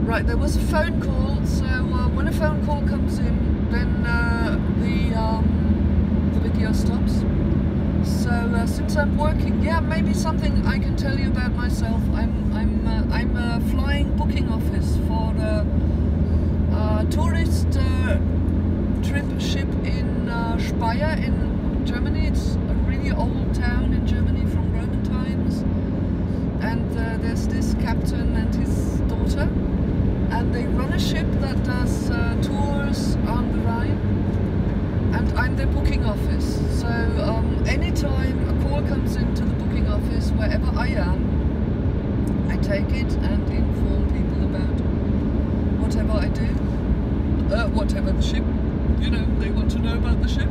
Right, there was a phone call, so when a phone call comes in, then the video stops. So since I'm working, yeah, maybe something I can tell you about myself. I'm a flying booking office for a tourist trip ship in Speyer in Germany. It's a really old town in Germany from Roman times, and there's this captain and his daughter, and they run a ship that does tours on the Rhine, and I'm their booking office. So anytime a call comes into the booking office, wherever I am, I take it and inform people about whatever I do, whatever the ship, you know, they want to know about the ship.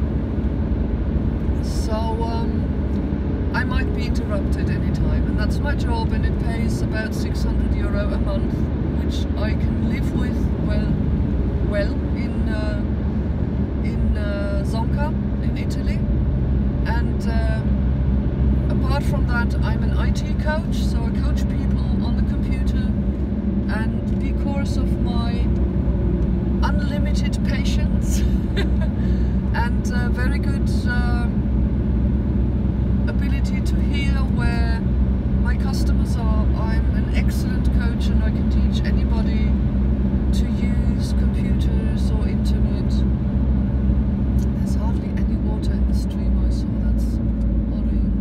So I might be interrupted anytime, and that's my job, and it pays about €600 a month, which I can live with well in Zonka in Italy. And apart from that, I'm an IT coach, so I coach people on the computer, and because of my unlimited patience and very good ability to hear where my customers are, I'm an excellent coach, and I can teach anybody to use computers or internet. There's hardly any water in the stream I saw, that's worrying.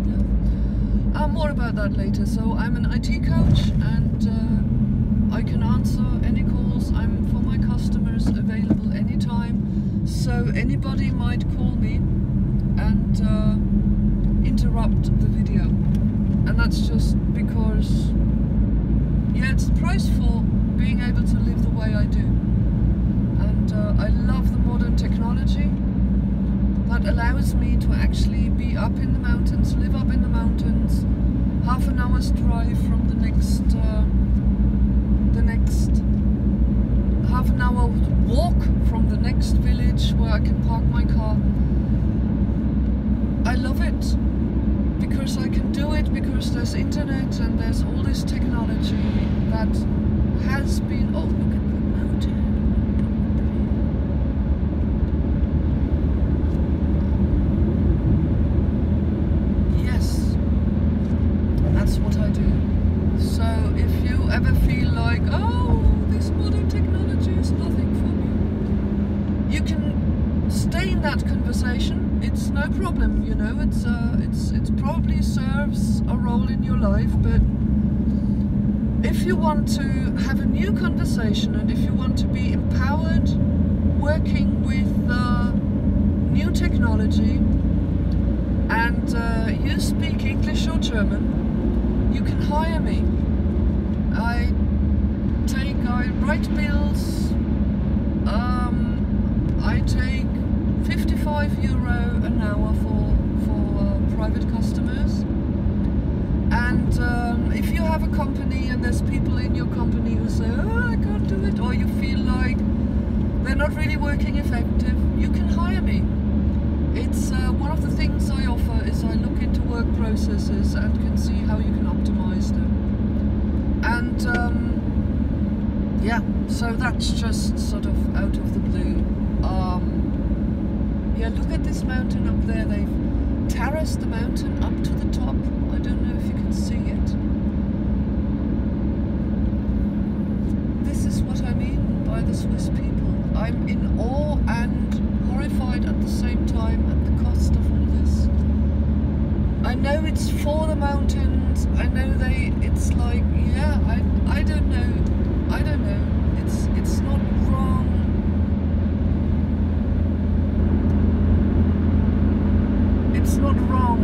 Yeah. More about that later. So I'm an IT coach, and I can answer any calls. I'm for my customers available anytime, so anybody might call me and interrupt the video, and that's just because, yeah, it's the price for being able to live the way I do. And I love the modern technology that allows me to actually be up in the mountains, live up in the mountains, half an hour's drive from the next half an hour walk from the next village where I can park my car. I love it because I can do it, because there's internet and there's all this technology that has been, oh, look at the mountain. Yes, that's what I do. So if you ever feel like, oh, this modern technology is nothing for me, you can stay in that conversation. It's no problem, you know. It's probably serves a role in your life, but if you want to have a new conversation, and if you want to be empowered working with new technology, and you speak English or German, you can hire me. I write bills. I take €55 an hour for private customers. And if you have a company and there's people in your company who say, oh, I can't do it, or you feel like they're not really working effective, you can hire me. It's one of the things I offer is I look into work processes and can see how you can optimize them. And yeah, so that's just sort of out of the blue. Yeah, look at this mountain up there. They've terraced the mountain up to the top. I don't know if you can see it. This is what I mean by the Swiss people. I'm in awe and horrified at the same time at the cost of all this. I know it's for the mountains. I know it's like, yeah, I don't know. I don't know. It's not wrong. It's not wrong.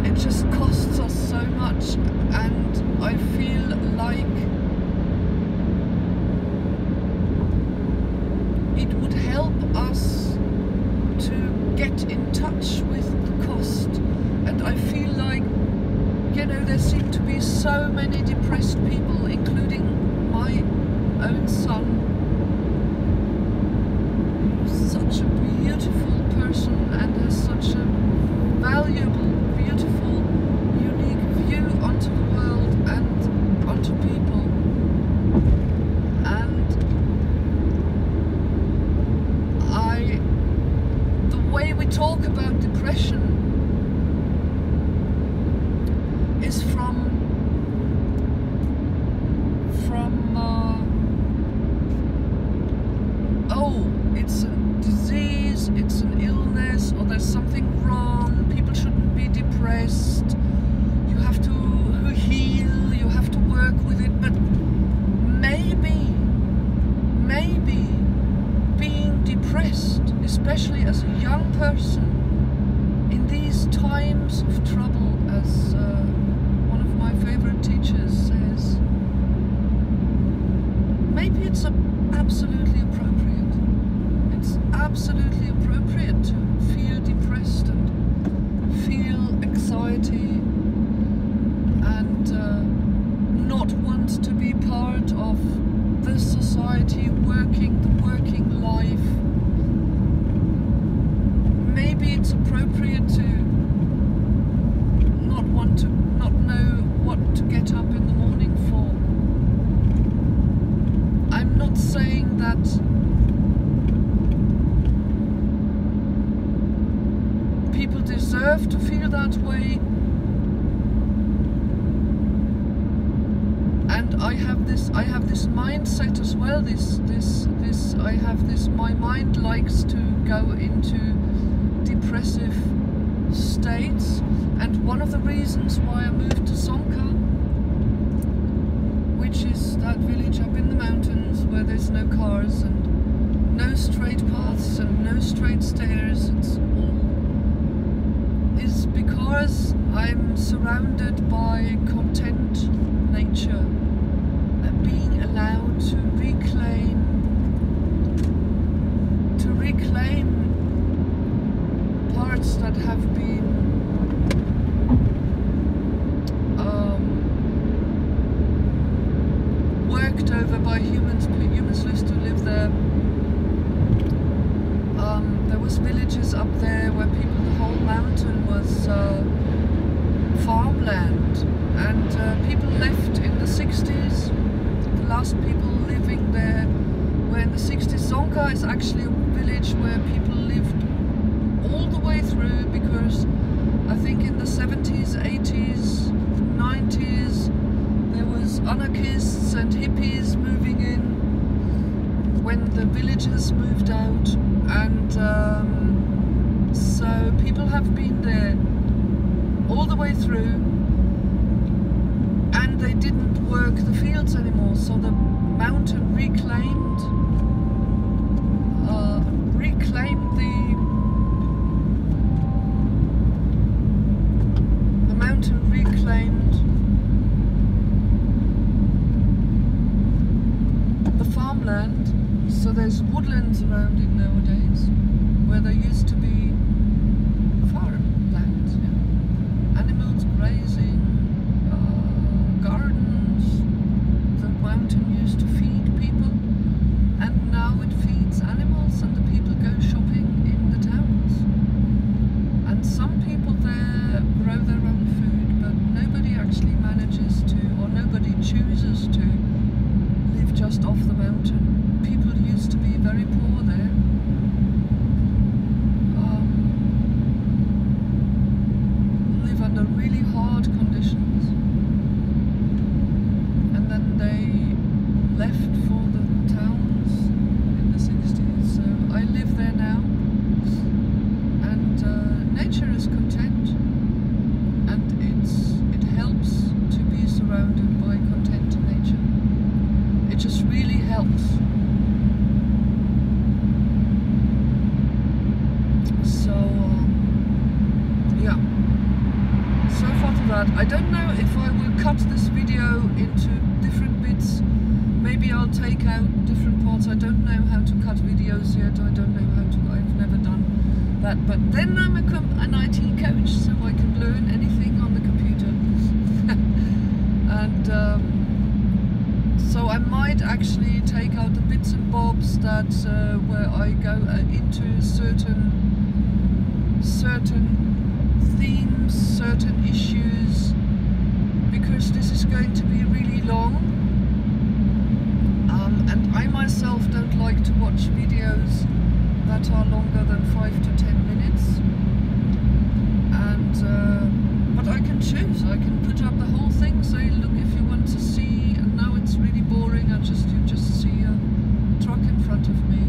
It just costs us so much, and I feel like it would help us to get in touch with the cost. And I feel like, you know, there seem to be so many depressed people, including my own son, who's such a beautiful person and has such a valuable, beautiful, unique view onto the world and onto people. especially as a young person, in these times of trouble, as one of my favorite teachers says, maybe it's absolutely appropriate. It's absolutely appropriate to feel depressed and feel anxiety and not want to be part of the society, the working life. Maybe it's appropriate to not know what to get up in the morning for. I'm not saying that people deserve to feel that way, and I have this mindset as well. My mind likes to go into depressive states, and one of the reasons why I moved to Sonka, which is that village up in the mountains where there's no cars and no straight paths and no straight stairs, is because I'm surrounded by content nature, being allowed to reclaim parts that have been worked over by humans used to live there. There was villages up there where the whole mountain was farmland, and people left in the 60s. The last people living there were in the 60s. Sonka is actually a village where people lived all the way through, because I think in the 70s, 80s, 90s there was anarchists and hippies moving in when the villagers moved out, and so people have been there all the way through, and they didn't work the fields anymore, so the mountain reclaimed the farmland. So there's woodlands around it nowadays, where there used to be farmland, animals grazing, gardens. The mountain used to feed people, and now it feeds animals, and the people go shopping in the towns. And some people there grow their own food, but nobody actually manages to, or nobody chooses to live just off the mountain. People used to be very poor there. Live under really hard conditions, and then they left for the towns in the 60s. So I live there now, and nature is content, and it helps to be surrounded by content nature. It just really helps. So yeah, so far to that. I don't know if I will cut this video into different bits. Maybe I'll take out different parts. I don't know how to cut videos yet. I don't know how to, I've never done that. But then I'm an IT coach, so I can learn anything on the computer. And so I might actually take out the bits and bobs that where I go into certain themes, certain issues, because this is going to be really long, and I myself don't like to watch videos that are longer than 5 to 10 minutes, and but I can choose. I can put up the whole thing, say, look, if you want to see, and now it's really boring, you just see a truck in front of me.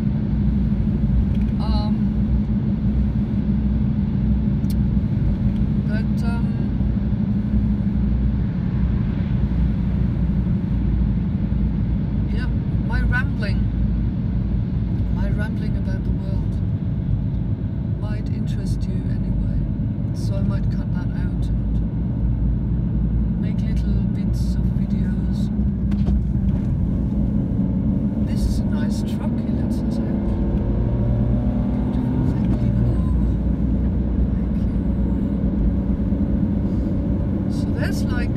Yeah, my rambling about the world. might interest you anyway. So I might cut that out and make little bits of videos. This is a nice truck he lets us out. Beautiful, thank you. Thank you. So there's like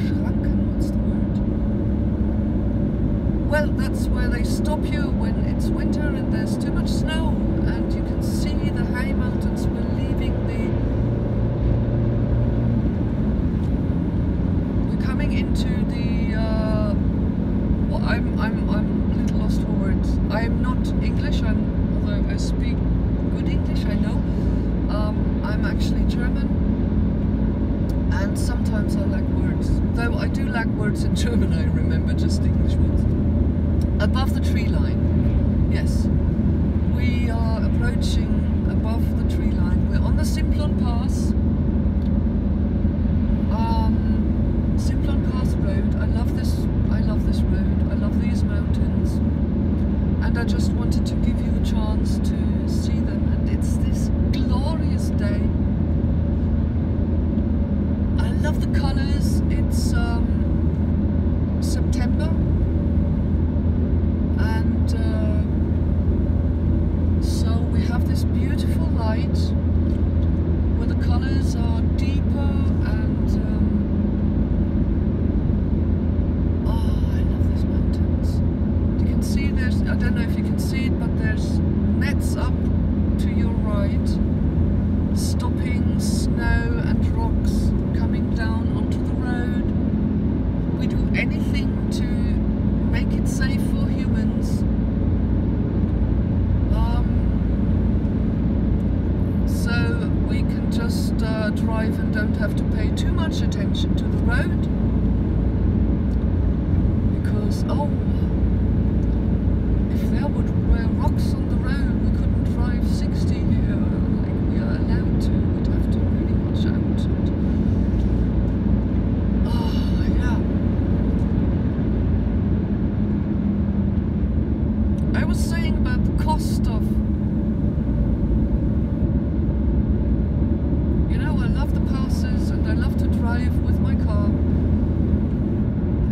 Schranken, what's the word? Well, that's where they stop you when it's winter and there's too much snow, and you can see the high mountains. We're coming into the well, I'm a little lost for words. I'm not English, although I speak good English, I know. I'm actually German, and sometimes I lack words. Though I do lack words in German, I remember just English ones. Above the tree line, yes. We are approaching above the tree line. We're on the Simplon Pass. Simplon Pass Road. I love this road. I love these mountains. And I just wanted to give you a chance to see them. And it's this glorious day. I love the colors. It's September. And so we have this beautiful light where the colors are deeper and oh, I love these mountains. You can see there's, I don't know if you can see it, but there's nets up to your right, stopping snow and rocks coming down onto the road. We do anything to make it safe for humans. So we can just drive and don't have to pay too much attention to the road, because if there were rocks on the road, we couldn't drive 60 here like we are allowed to. We'd have to really watch out. I was saying about the cost of, you know, I love the passes and I love to drive with my car,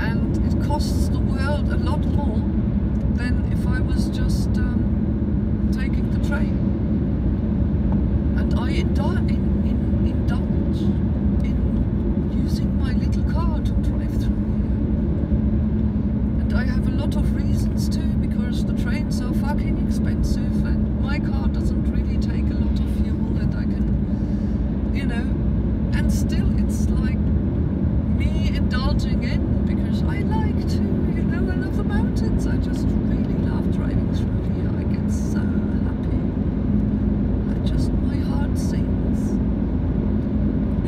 and it costs the world a lot more than if I was just taking the train. And I indulge in using my little car to drive through here. And I have a lot of reasons to, because the trains are fucking expensive and my car doesn't really take a lot of fuel, and I can, you know, and still it's like me indulging in, because I like to, you know, I love the mountains. I just really love driving through here. I get so happy. My heart sings.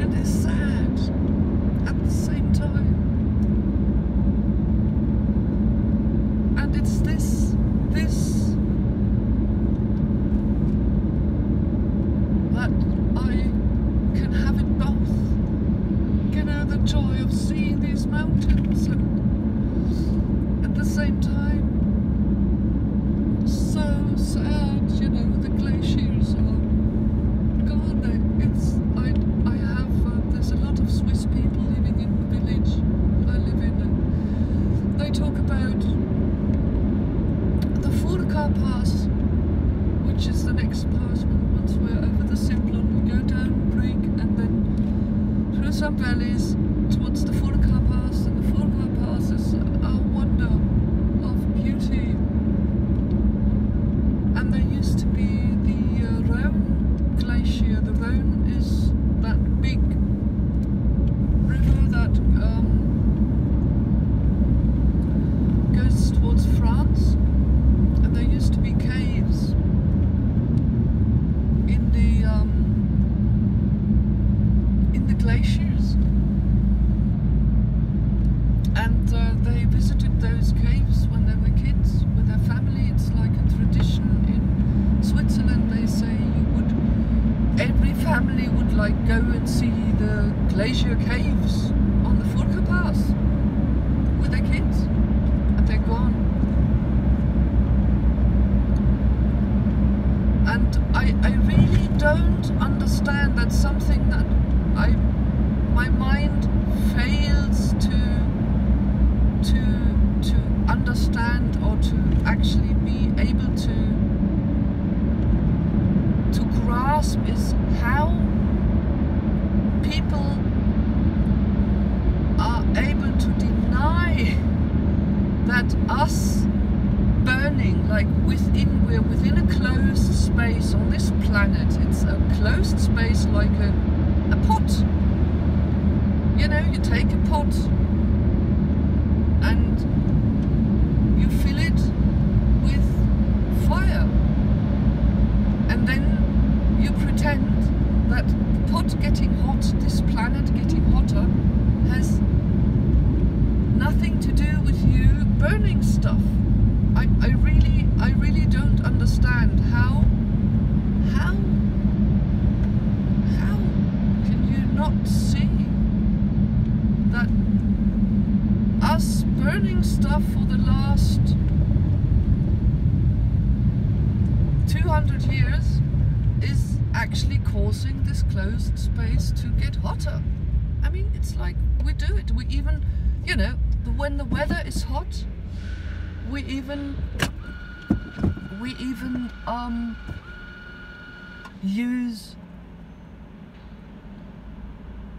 And it's sad at the same time. And it's this that I can have it both. You know, the joy of seeing these mountains, and at the same time so sad, you know, the glaciers are gone. There's a lot of Swiss people living in the village I live in, and they talk about the Furka Pass, which is the next pass. Once we're over the Simplon, we go down Brig and then through some valleys towards the Furka Pass, and the Furka Pass is a wonder of beauty. And there used to be the Rhone glacier. The Rhone is that big river that goes towards France, and there used to be caves in the glaciers, understand. That's something that my mind fails to understand, or to actually be able to grasp, is how people are able to deny that us burning, like we're within a closed space on this planet. It's a closed space, like a pot. You know, you take a pot and you fill it with fire, and then you pretend that the pot getting hot, this planet getting hotter, has nothing to do with you burning stuff. I really don't understand how can you not see that us burning stuff for the last 200 years is actually causing this closed space to get hotter? I mean, it's like we do it. We even, you know, when the weather is hot, we even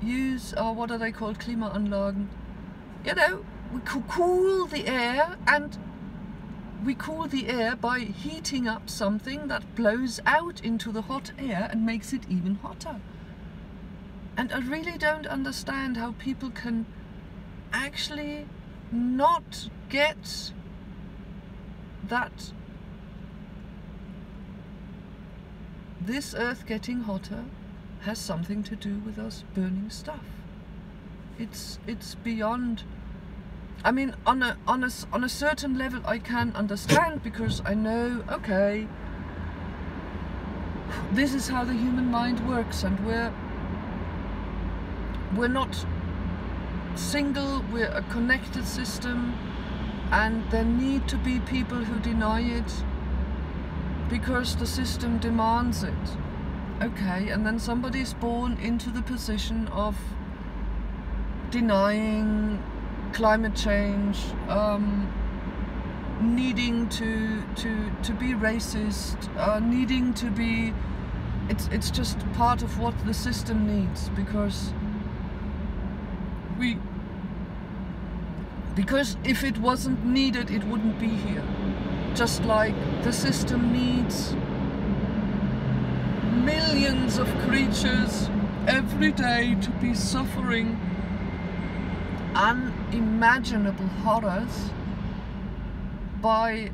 use what are they called, Klimaanlagen. You know, we cool the air, and we cool the air by heating up something that blows out into the hot air and makes it even hotter. And I really don't understand how people can actually not get that this earth getting hotter has something to do with us burning stuff. It's beyond. I mean, on a certain level I can understand, because I know, okay, this is how the human mind works, and we're not single, we're a connected system, and there need to be people who deny it because the system demands it. Okay, and then somebody's born into the position of denying climate change, needing to be racist, needing to be, it's just part of what the system needs, because if it wasn't needed, it wouldn't be here. Just like the system needs millions of creatures every day to be suffering unimaginable horrors by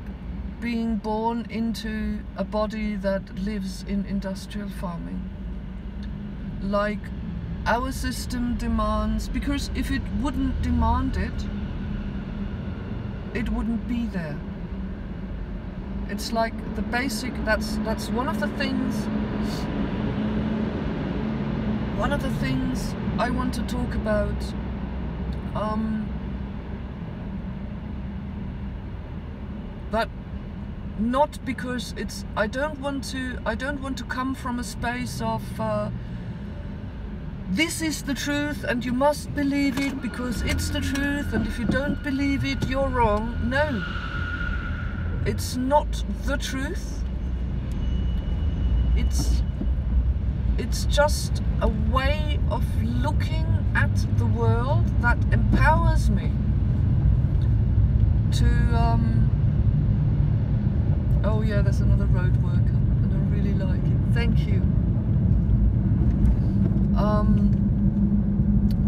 being born into a body that lives in industrial farming. Like our system demands, because if it wouldn't demand it, it wouldn't be there. It's like the basic, that's one of the things I want to talk about. But not because it's, I don't want to come from a space of this is the truth and you must believe it because it's the truth, and if you don't believe it, you're wrong. No, it's not the truth. It's just a way of looking at the world that empowers me to oh yeah, there's another road worker and I really like it. Thank you.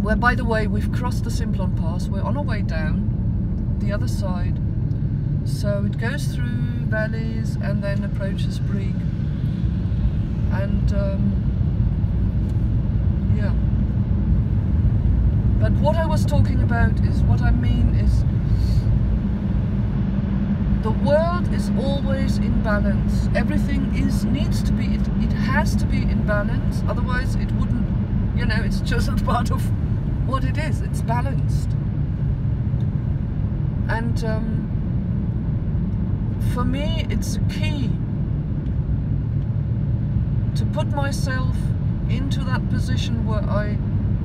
Where, by the way, we've crossed the Simplon Pass. We're on our way down the other side. So it goes through valleys and then approaches Brig. And yeah. But what I was talking about is, what I mean is, the world is always in balance. Everything needs to be, it has to be in balance, otherwise it wouldn't, you know, it's just a part of what it is. It's balanced. And for me, it's a key to put myself into that position where I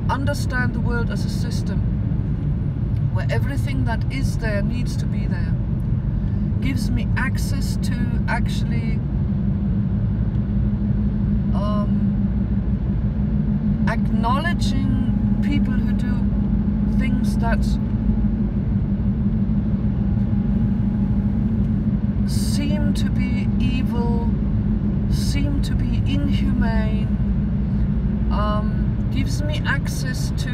understand the world as a system, where everything that is there needs to be there, gives me access to actually acknowledging people who do things that seem to be evil, seem to be inhumane, gives me access to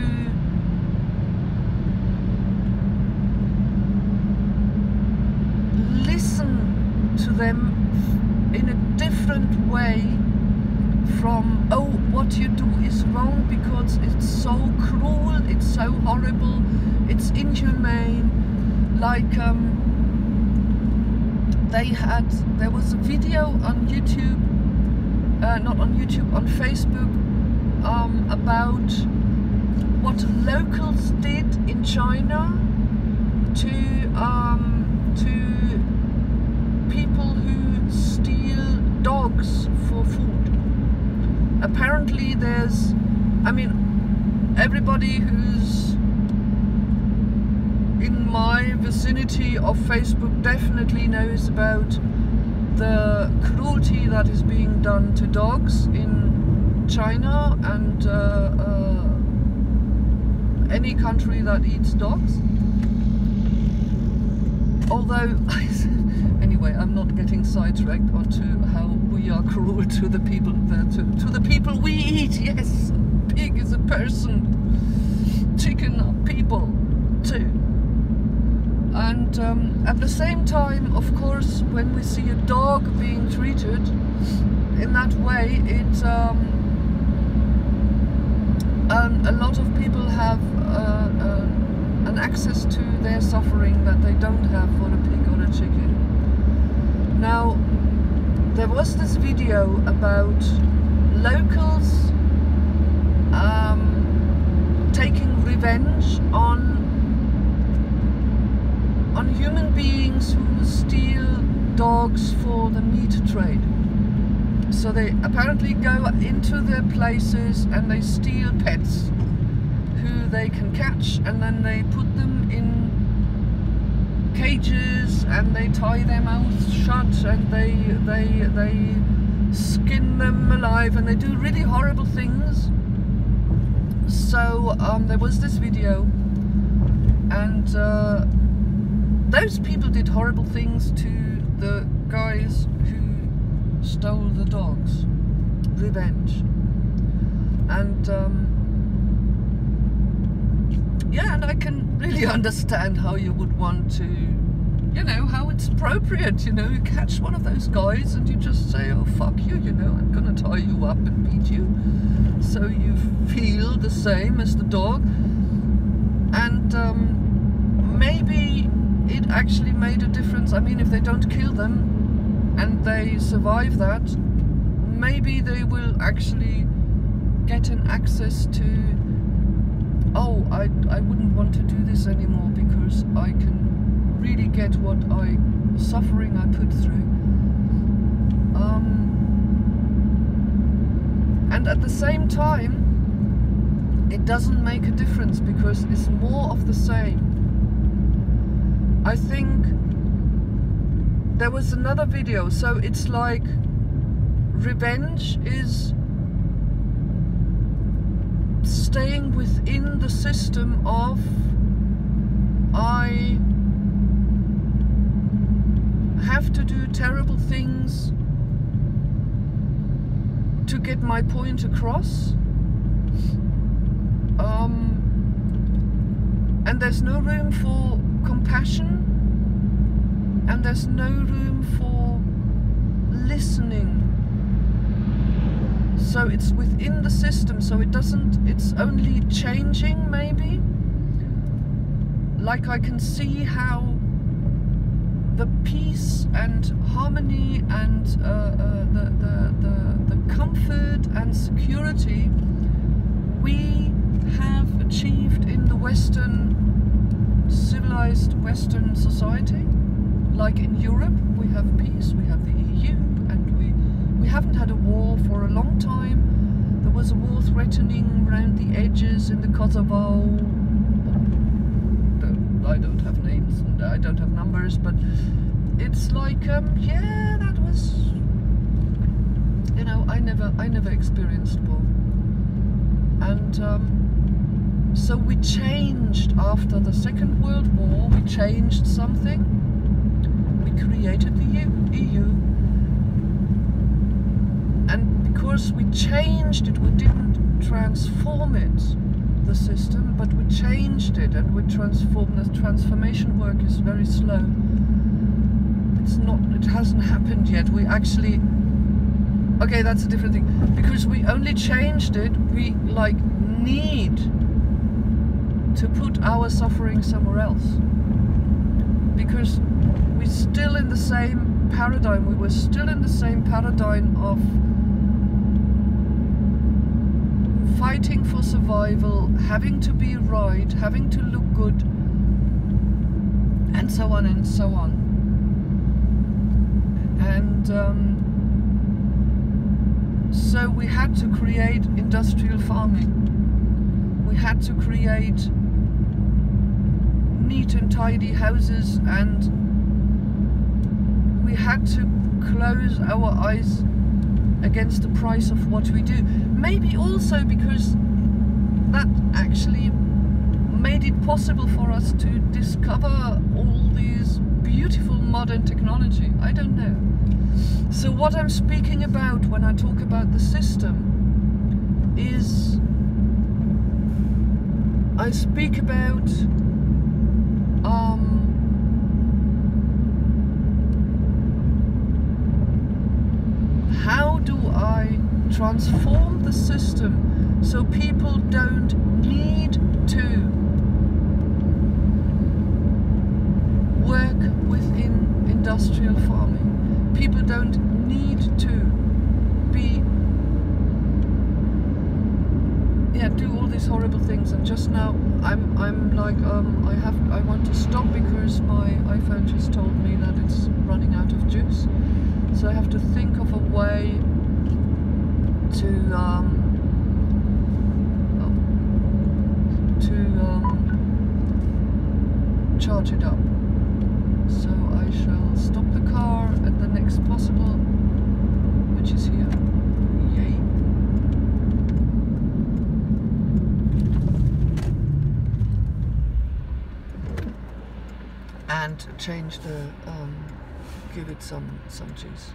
listen to them in a different way from, oh, what you do is wrong because it's so cruel, it's so horrible, it's inhumane. Like there was a video on YouTube, not on YouTube, on Facebook, about what locals did in China to people who steal dogs for food. Apparently there's, I mean, everybody who's in my vicinity of Facebook definitely knows about the cruelty that is being done to dogs in China and any country that eats dogs. Although, anyway, I'm not getting sidetracked onto how we are cruel to the people to the people we eat. Yes, pig is a person, chicken are people too. And at the same time, of course, when we see a dog being treated in that way, it a lot of people have an access to their suffering that they don't have for a pig or a chicken. Now, there was this video about locals taking revenge on human beings who steal dogs for the meat trade. So they apparently go into their places and they steal pets who they can catch, and then they put them in cages and they tie their mouths shut and they skin them alive and they do really horrible things. So there was this video, and those people did horrible things to the guys who stole the dogs. Revenge. And yeah, and I can really understand how you would want to, you know, how it's appropriate, you know, you catch one of those guys and you just say, oh fuck you, you know, I'm gonna tie you up and beat you so you feel the same as the dog. And maybe it actually made a difference. I mean, if they don't kill them and they survive that, maybe they will actually get an access to, oh, I wouldn't want to do this anymore because I can really get what suffering I put through. And at the same time, it doesn't make a difference because it's more of the same. I think there was another video, so it's like revenge is staying within the system of I have to do terrible things to get my point across, and there's no room for compassion, and there's no room for listening. So it's within the system, so it's only changing maybe. Like I can see how the peace and harmony and the comfort and security we have achieved in the civilized Western society. Like in Europe, we have peace, we have the EU, and we haven't had a war for a long time. There was a war threatening around the edges in the Kosovo. I don't have names and I don't have numbers, but it's like, yeah, that was, you know, I never experienced war. And so we changed after the Second World War. We changed something. We created the EU. And because we changed it, we didn't transform it, the system, but we changed it and we transformed. The transformation work is very slow. It hasn't happened yet. We actually, okay, that's a different thing. Because we only changed it, we like need to put our suffering somewhere else. Because we're still in the same paradigm. We were still in the same paradigm of fighting for survival, having to be right, having to look good, and so on and so on. And so we had to create industrial farming. We had to create neat and tidy houses, and we had to close our eyes against the price of what we do. Maybe also because that actually made it possible for us to discover all these beautiful modern technology. I don't know. So what I'm speaking about when I talk about the system is I speak about how do I transform the system so people don't need to work within industrial farming. People don't need to be, yeah, do all these horrible things. And just now I'm like I want to stop because my iPhone just told me that it's running out of juice. So I have to think of a way to charge it up. So I shall stop the car at the next possible, which is here. Yay. And change the, give it some juice.